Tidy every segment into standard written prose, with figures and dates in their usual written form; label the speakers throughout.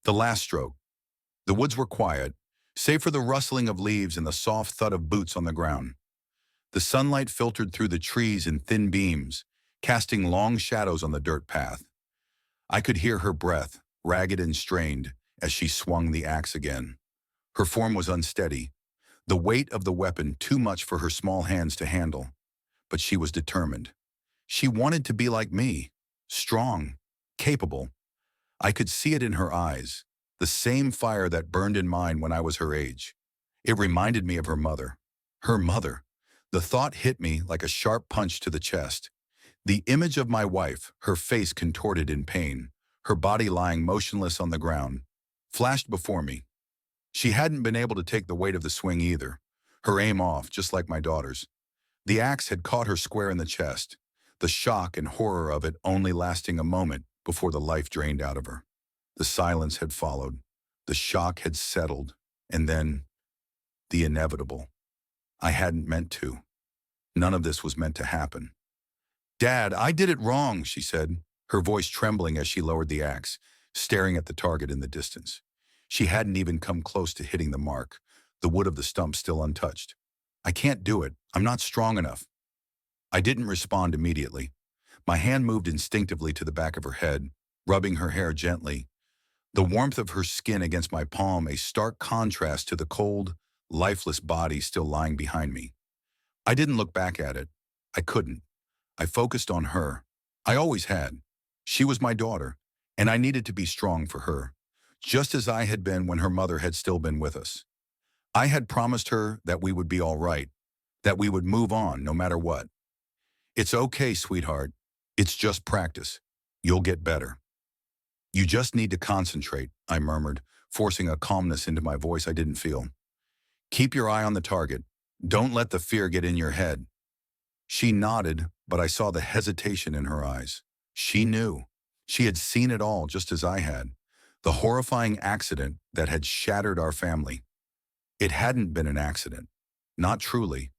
Speaker 1: The last stroke. The woods were quiet, save for the rustling of leaves and the soft thud of boots on the ground. The sunlight filtered through the trees in thin beams, casting long shadows on the dirt path. I could hear her breath, ragged and strained, as she swung the axe again. Her form was unsteady, the weight of the weapon too much for her small hands to handle. But she was determined. She wanted to be like me, strong, capable. I could see it in her eyes, the same fire that burned in mine when I was her age. It reminded me of her mother. Her mother. The thought hit me like a sharp punch to the chest. The image of my wife, her face contorted in pain, her body lying motionless on the ground, flashed before me. She hadn't been able to take the weight of the swing either, her aim off, just like my daughter's. The axe had caught her square in the chest, the shock and horror of it only lasting a moment before the life drained out of her. The silence had followed, the shock had settled, and then the inevitable. I hadn't meant to. None of this was meant to happen. "Dad, I did it wrong," she said, her voice trembling as she lowered the axe, staring at the target in the distance. She hadn't even come close to hitting the mark, the wood of the stump still untouched. "I can't do it. I'm not strong enough." I didn't respond immediately. My hand moved instinctively to the back of her head, rubbing her hair gently, the warmth of her skin against my palm a stark contrast to the cold, lifeless body still lying behind me. I didn't look back at it. I couldn't. I focused on her. I always had. She was my daughter, and I needed to be strong for her, just as I had been when her mother had still been with us. I had promised her that we would be all right, that we would move on no matter what. "It's okay, sweetheart. It's just practice. You'll get better. You just need to concentrate," I murmured, forcing a calmness into my voice I didn't feel. "Keep your eye on the target. Don't let the fear get in your head." She nodded, but I saw the hesitation in her eyes. She knew. She had seen it all just as I had. The horrifying accident that had shattered our family. It hadn't been an accident. Not truly.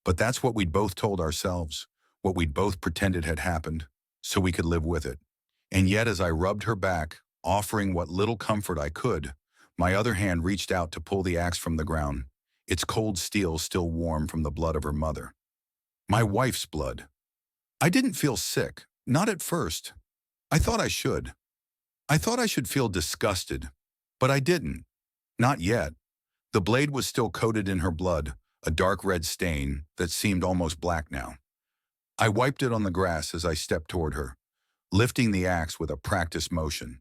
Speaker 1: But that's what we'd both told ourselves, what we'd both pretended had happened, so we could live with it. And yet as I rubbed her back, offering what little comfort I could, my other hand reached out to pull the axe from the ground, its cold steel still warm from the blood of her mother. My wife's blood. I didn't feel sick, not at first. I thought I should. I thought I should feel disgusted, but I didn't. Not yet. The blade was still coated in her blood, a dark red stain that seemed almost black now. I wiped it on the grass as I stepped toward her, lifting the axe with a practiced motion.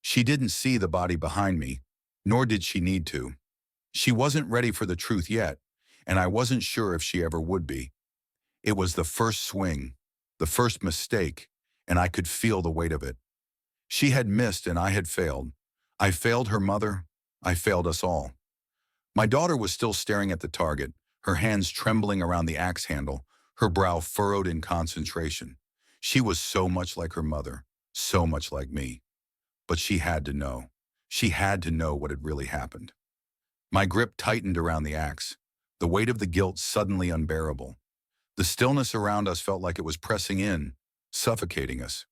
Speaker 1: She didn't see the body behind me, nor did she need to. She wasn't ready for the truth yet, and I wasn't sure if she ever would be. It was the first swing, the first mistake, and I could feel the weight of it. She had missed and I had failed. I failed her mother. I failed us all. My daughter was still staring at the target, her hands trembling around the axe handle, her brow furrowed in concentration. She was so much like her mother, so much like me. But she had to know. She had to know what had really happened. My grip tightened around the axe, the weight of the guilt suddenly unbearable. The stillness around us felt like it was pressing in, suffocating us.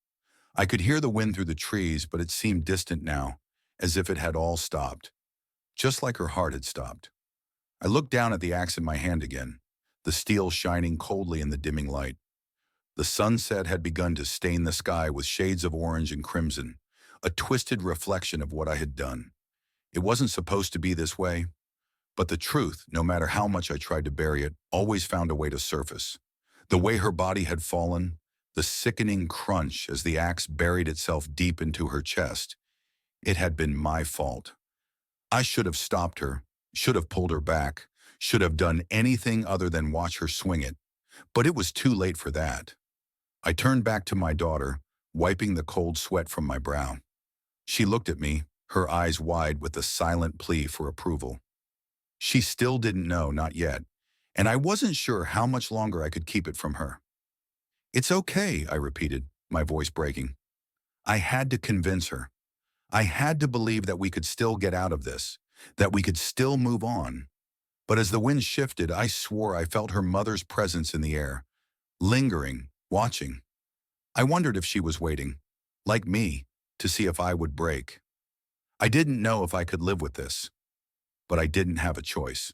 Speaker 1: I could hear the wind through the trees, but it seemed distant now, as if it had all stopped, just like her heart had stopped. I looked down at the axe in my hand again, the steel shining coldly in the dimming light. The sunset had begun to stain the sky with shades of orange and crimson, a twisted reflection of what I had done. It wasn't supposed to be this way, but the truth, no matter how much I tried to bury it, always found a way to surface. The way her body had fallen, the sickening crunch as the axe buried itself deep into her chest. It had been my fault. I should have stopped her, should have pulled her back, should have done anything other than watch her swing it. But it was too late for that. I turned back to my daughter, wiping the cold sweat from my brow. She looked at me, her eyes wide with a silent plea for approval. She still didn't know, not yet, and I wasn't sure how much longer I could keep it from her. "It's okay," I repeated, my voice breaking. I had to convince her. I had to believe that we could still get out of this, that we could still move on. But as the wind shifted, I swore I felt her mother's presence in the air, lingering, watching. I wondered if she was waiting, like me, to see if I would break. I didn't know if I could live with this, but I didn't have a choice.